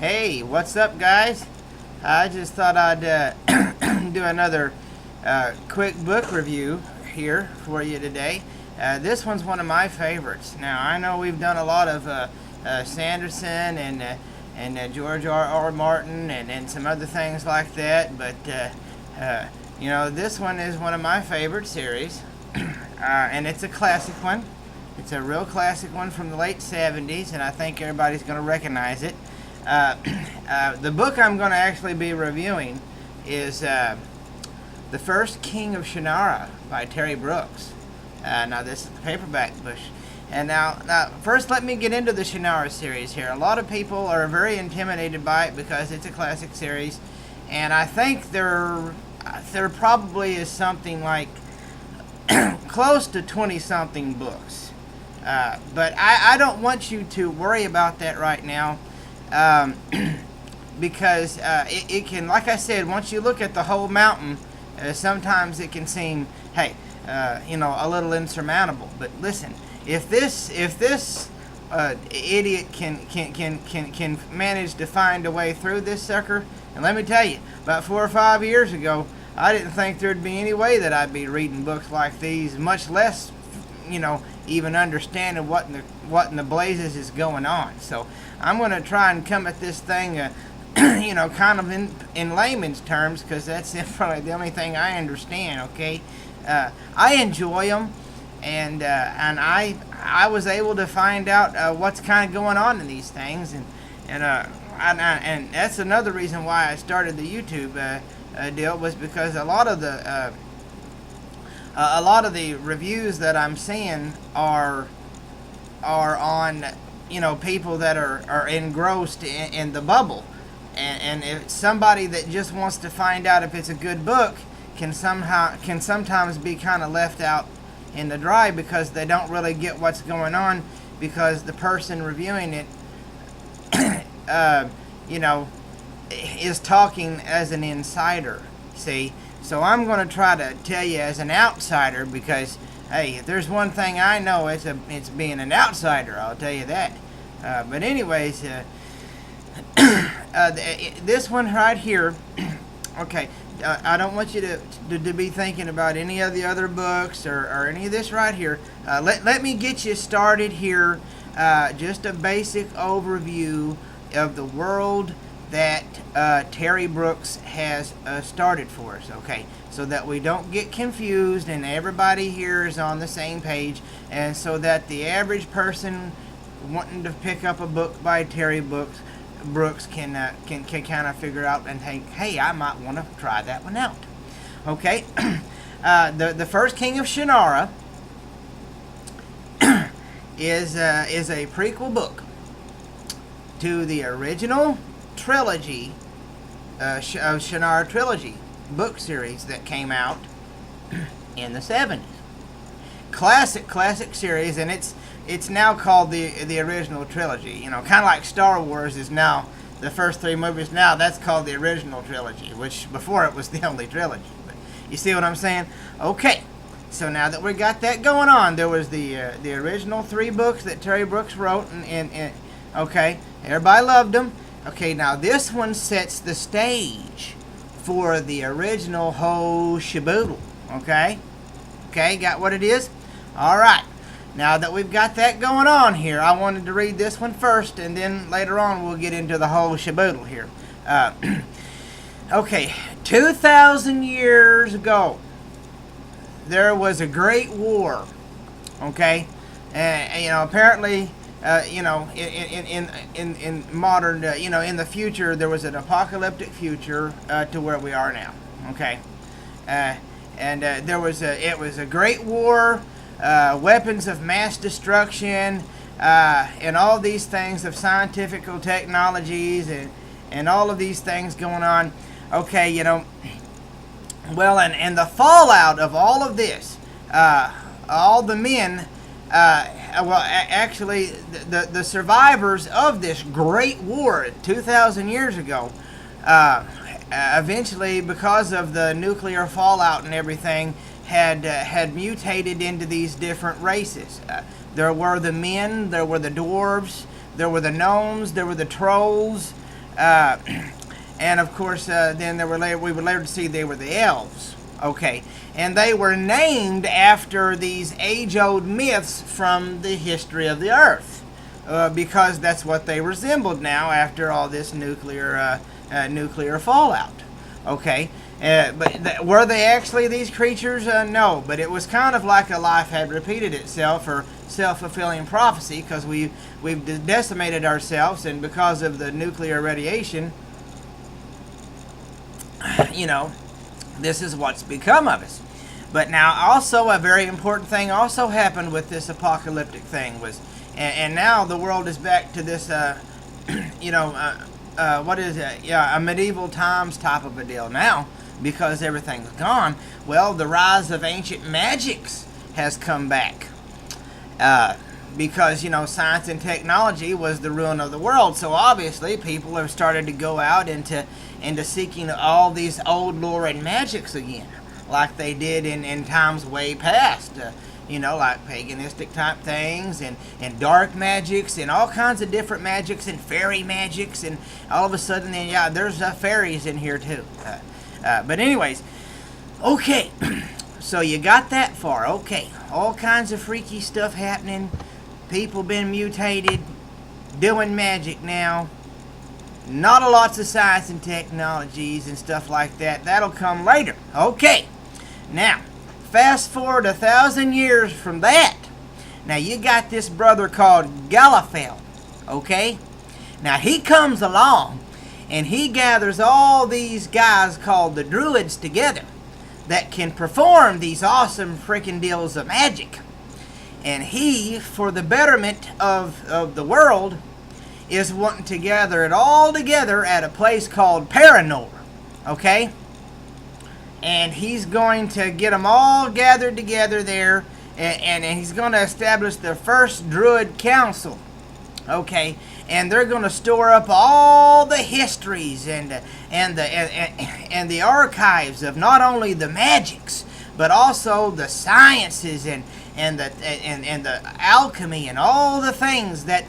Hey, what's up, guys? I just thought I'd do another quick book review here for you today. This one's one of my favorites. Now, I know we've done a lot of Sanderson and George R. Martin and some other things like that, but this one is one of my favorite series, and it's a classic one. It's a real classic one from the late 70s, and I think everybody's going to recognize it. The book I'm going to actually be reviewing is The First King of Shannara by Terry Brooks. Now this is the paperback book. And now first let me get into the Shannara series here. A lot of people are very intimidated by it because it's a classic series, and I think there probably is something like close to 20-something books. But I don't want you to worry about that right now. Because it can, like I said, once you look at the whole mountain, sometimes it can seem, hey, a little insurmountable. But listen, if this idiot can manage to find a way through this sucker, and let me tell you, about 4 or 5 years ago, I didn't think there'd be any way that I'd be reading books like these, much less, even understanding what in the blazes is going on. So I'm going to try and come at this thing, kind of in layman's terms, because that's probably the only thing I understand. Okay, I enjoy them, and I was able to find out what's kind of going on in these things, and that's another reason why I started the YouTube deal, was because a lot of the reviews that I'm seeing are on people that are engrossed in the bubble, and if somebody that just wants to find out if it's a good book can sometimes be kind of left out in the dry because they don't really get what's going on, because the person reviewing it is talking as an insider, see. So I'm going to try to tell you as an outsider, because hey, if there's one thing I know, it's being an outsider, I'll tell you that. But anyways, this one right here, okay, I don't want you to be thinking about any of the other books or any of this right here. Let me get you started here, just a basic overview of the world that Terry Brooks has started for us, okay? So that we don't get confused and everybody here is on the same page, and so that the average person wanting to pick up a book by Terry Brooks can kind of figure out and think, hey, I might want to try that one out. Okay, the First King of Shannara is a prequel book to the original trilogy of Shannara Trilogy book series that came out in the 70s. Classic series, and it's now called the original trilogy. Kind of like Star Wars is now the first 3 movies. Now that's called the original trilogy, which before it was the only trilogy. But you see what I'm saying? Okay. So now that we got that going on, there was the original 3 books that Terry Brooks wrote, and okay, everybody loved them. Okay, now this one sets the stage for the original whole shaboodle. Okay, got what it is? All right. Now that we've got that going on here, I wanted to read this one first, and then later on we'll get into the whole shaboodle here. Okay, 2,000 years ago, there was a great war. Okay, apparently, in modern, in the future, there was an apocalyptic future to where we are now. Okay, and it was a great war. Weapons of mass destruction, and all these things of scientific technologies, and all of these things going on. Okay, well, and the fallout of all of this, all the men, actually, the survivors of this great war 2,000 years ago, eventually, because of the nuclear fallout and everything, had mutated into these different races. There were the men, there were the dwarves, there were the gnomes, there were the trolls, Uh, and of course, then we would later see they were the elves. Okay, and they were named after these age-old myths from the history of the Earth, because that's what they resembled now after all this nuclear fallout. Okay, but were they actually these creatures? No, but it was kind of like a life had repeated itself, or self-fulfilling prophecy, because we've decimated ourselves, and because of the nuclear radiation, you know, this is what's become of us. But now also a very important thing also happened with this apocalyptic thing was, and now the world is back to this, what is it? Yeah, a medieval times type of a deal now, because everything's gone. Well, the rise of ancient magics has come back. Because, science and technology was the ruin of the world. So obviously people have started to go out into seeking all these old lore and magics again, like they did in times way past. Like paganistic type things and dark magics and all kinds of different magics and fairy magics, and all of a sudden then, yeah, there's fairies in here too. But anyways, okay, so you got that far. Okay, all kinds of freaky stuff happening, people been mutated, doing magic now. Not a lots of science and technologies and stuff like that. That'll come later. Okay, now fast forward 1,000 years from that. Now you got this brother called Galifel. Okay, now he comes along and he gathers all these guys called the Druids together that can perform these awesome freaking deals of magic. And he, for the betterment of the world, is wanting to gather it all together at a place called Paranor. Okay? And he's going to get them all gathered together there, and he's going to establish the first Druid Council. Okay? And they're going to store up all the histories and the archives of not only the magics, but also the sciences and the alchemy and all the things that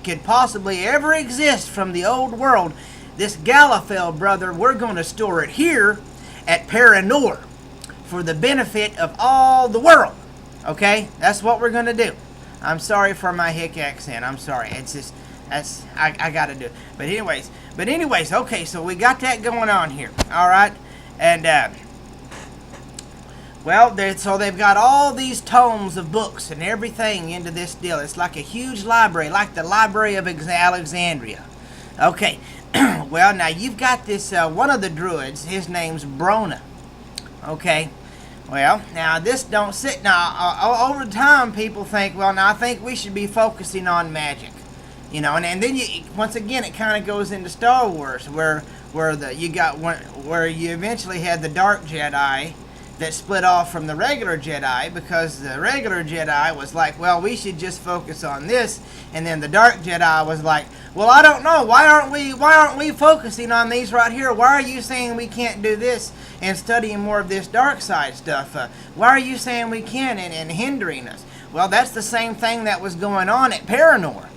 could possibly ever exist from the old world. This Galifel brother, we're going to store it here at Paranor for the benefit of all the world. Okay, that's what we're going to do. I'm sorry for my hick accent. I'm sorry. It's just I got to do it. But anyways, okay. So we got that going on here. All right, and. Well, so they've got all these tomes of books and everything into this deal. It's like a huge library, like the Library of Alexandria. Okay, well, now you've got this, one of the Druids, his name's Brona. Okay, well, now this don't sit, now, over time people think, well, now I think we should be focusing on magic. And then once again, it kind of goes into Star Wars, where you eventually had the Dark Jedi that split off from the regular Jedi, because the regular Jedi was like, well, we should just focus on this, and then the Dark Jedi was like, well, I don't know, why aren't we focusing on these right here? Why are you saying we can't do this and studying more of this dark side stuff? Why are you saying we can and hindering us? Well, that's the same thing that was going on at Paranor.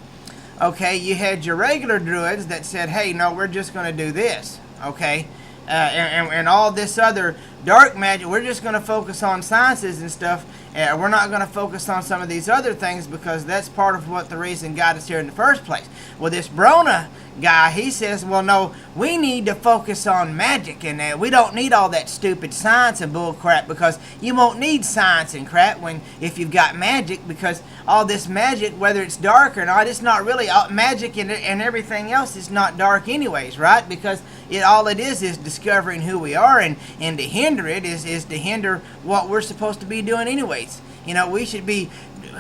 Okay, you had your regular Druids that said, hey, no, we're just going to do this. Okay, and all this other dark magic, we're just going to focus on sciences and stuff. We're not going to focus on some of these other things, because that's part of what the reason got us here in the first place. Well, this Brona guy, he says, well, no, we need to focus on magic, and we don't need all that stupid science and bull crap, because you won't need science and crap if you've got magic, because all this magic, whether it's dark or not, it's not really magic, and everything else is not dark anyways, right? Because all it is discovering who we are, and to hinder it is to hinder what we're supposed to be doing anyways. We should be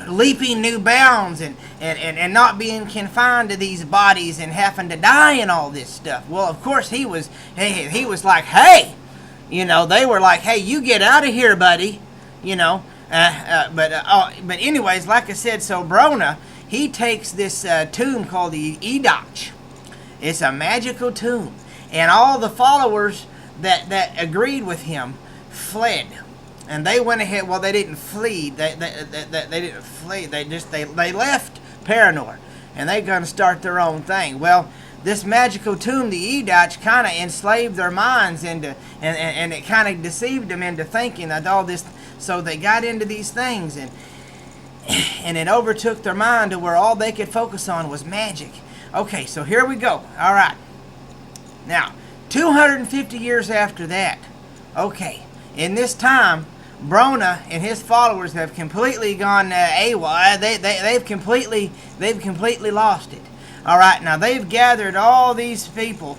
leaping new bounds and not being confined to these bodies and having to die and all this stuff. Well, of course he was like, hey, they were like, hey, you get out of here, buddy, but anyways, like I said, so Brona, he takes this tomb called the Edach. It's a magical tomb, and all the followers that agreed with him fled. And they went ahead. Well, they didn't flee. They didn't flee. They left Paranor, and they're going to start their own thing. Well, this magical tomb, the Edach, kind of enslaved their minds into, and it kind of deceived them into thinking that all this, so they got into these things, and it overtook their mind to where all they could focus on was magic. Okay, so here we go. All right. Now, 250 years after that, okay, in this time, Brona and his followers have completely gone AWOL. They've completely lost it. All right, now they've gathered all these people.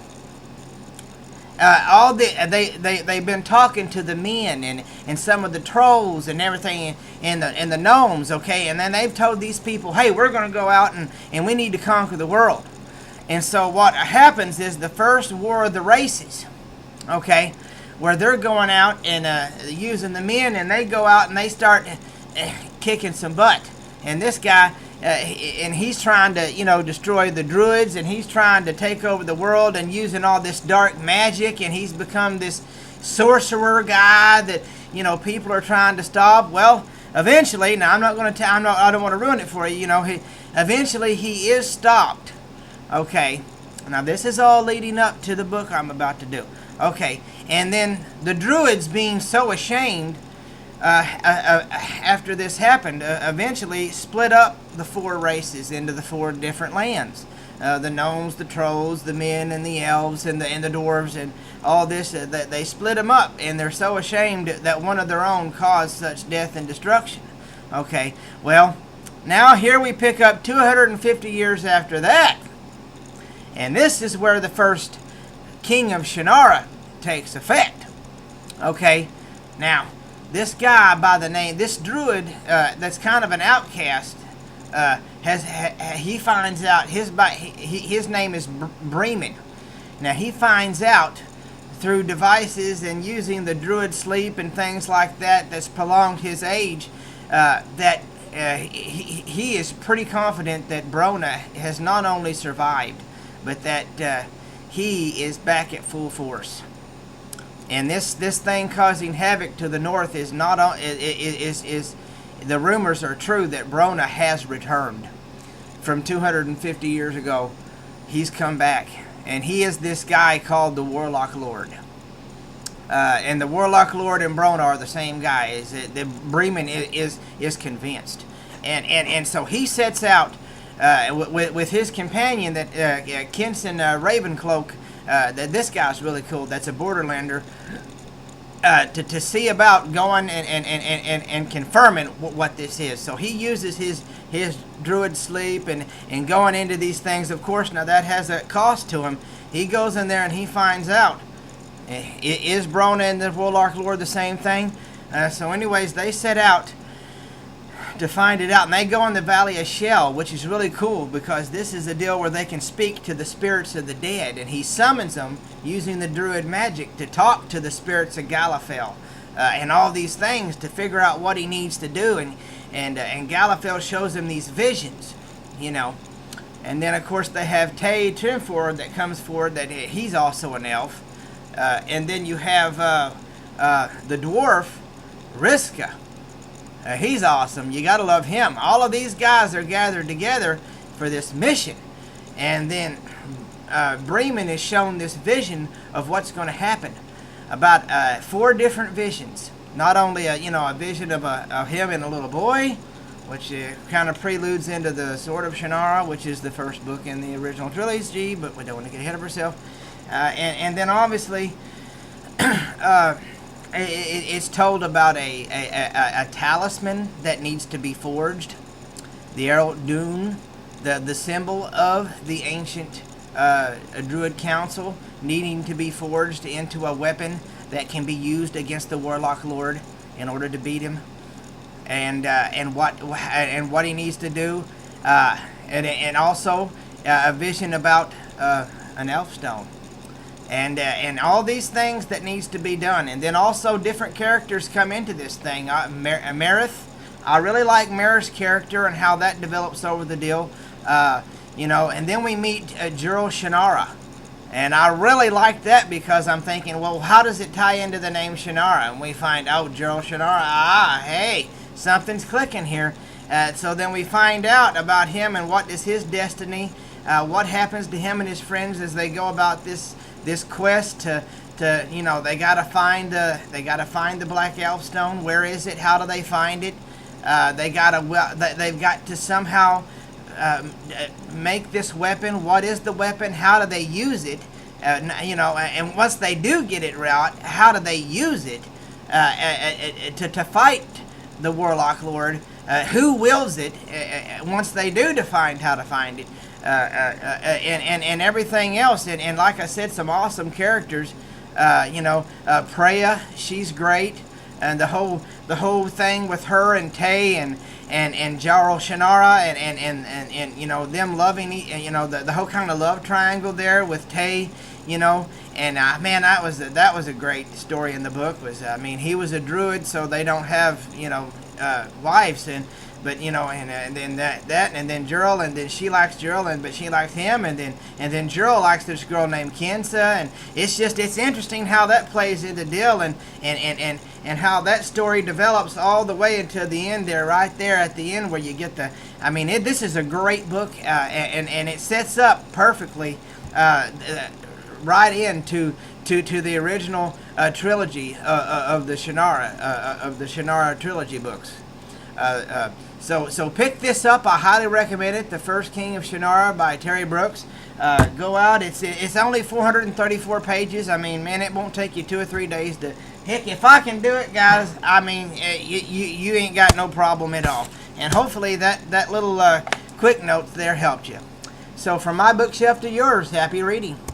They've been talking to the men and some of the trolls and everything and the gnomes, okay, and then they've told these people, hey, we're going to go out and we need to conquer the world. And so what happens is the first war of the races, okay, where they're going out and using the men, and they go out and they start kicking some butt. And this guy, and he's trying to, destroy the druids, and he's trying to take over the world and using all this dark magic, and he's become this sorcerer guy that, people are trying to stop. Well, eventually, now I'm not going to I don't want to ruin it for you, eventually he is stopped. Okay, now this is all leading up to the book I'm about to do. Okay, and then the druids, being so ashamed after this happened, eventually split up the four races into the four different lands. The gnomes, the trolls, the men, and the elves, and the dwarves, and all this. They split them up, and they're so ashamed that one of their own caused such death and destruction. Okay, well, now here we pick up 250 years after that. And this is where the first king of Shannara takes effect. Okay, now this guy by the name, this druid that's kind of an outcast, he finds out his name is Bremen. Now he finds out through devices and using the druid sleep and things like that that's prolonged his age, that he is pretty confident that Brona has not only survived, but that he is back at full force. And this thing causing havoc to the north is the rumors are true that Brona has returned from 250 years ago. He's come back, and he is this guy called the Warlock Lord. And the Warlock Lord and Brona are the same guy. The Bremen is convinced, and so he sets out with his companion, that Kenson Ravencloak. That this guy's really cool. That's a Borderlander. To see about going and confirming what this is. So he uses his druid sleep and going into these things. Of course, now that has a cost to him. He goes in there and he finds out, is Brona and the Warlock Lord the same thing? So anyways, they set out to find it out, and they go in the Valley of Shell, which is really cool because this is a deal where they can speak to the spirits of the dead, and he summons them using the druid magic to talk to the spirits of Galifel and all these things to figure out what he needs to do, and Galifel shows him these visions, and then of course they have Tay Trimford that comes forward, that he's also an elf, and then you have the dwarf Riska. He's awesome. You gotta love him. All of these guys are gathered together for this mission, and then Bremen is shown this vision of what's going to happen. About 4 different visions. Not only a vision of him and a little boy, which kind of preludes into the Sword of Shannara, which is the first book in the original trilogy, but we don't want to get ahead of ourselves. And then obviously. It's told about a talisman that needs to be forged, the Herald Dune, the symbol of the ancient Druid Council, needing to be forged into a weapon that can be used against the Warlock Lord in order to beat him, and what he needs to do, and also a vision about an elf stone. And all these things that needs to be done. And then also different characters come into this thing. Marith, I really like Marith's character and how that develops over the deal. And then we meet Gerald Shannara. And I really like that because I'm thinking, well, how does it tie into the name Shannara? And we find out Gerald Shannara, hey, something's clicking here. So then we find out about him and what is his destiny. what happens to him and his friends as they go about this quest to they gotta find the Black Elf Stone. Where is it? How do they find it? They've got to somehow make this weapon. What is the weapon? How do they use it? And once they do get it right, how do they use it to fight the Warlock Lord? Who wields it once they do define how to find it? And everything else. And like I said, some awesome characters. Preya, she's great. And the whole thing with her and Tay and Jarl Shannara and them loving, the whole kind of love triangle there with Tay, and man, that was a great story in the book. He was a druid, so they don't have wives, but and then that and then Jurl, and then she likes Jurl, but she likes him, and then Jurl likes this girl named Kensa, and it's interesting how that plays in the deal, and how that story develops all the way until the end there, right there at the end where you get the. This is a great book, and it sets up perfectly right into the original trilogy of the Shannara Trilogy books. So pick this up. I highly recommend it. The First King of Shannara by Terry Brooks. Go out. It's only 434 pages. Man, it won't take you 2 or 3 days to. Heck, if I can do it, guys, you ain't got no problem at all. And hopefully that little quick note there helped you. So from my bookshelf to yours, happy reading.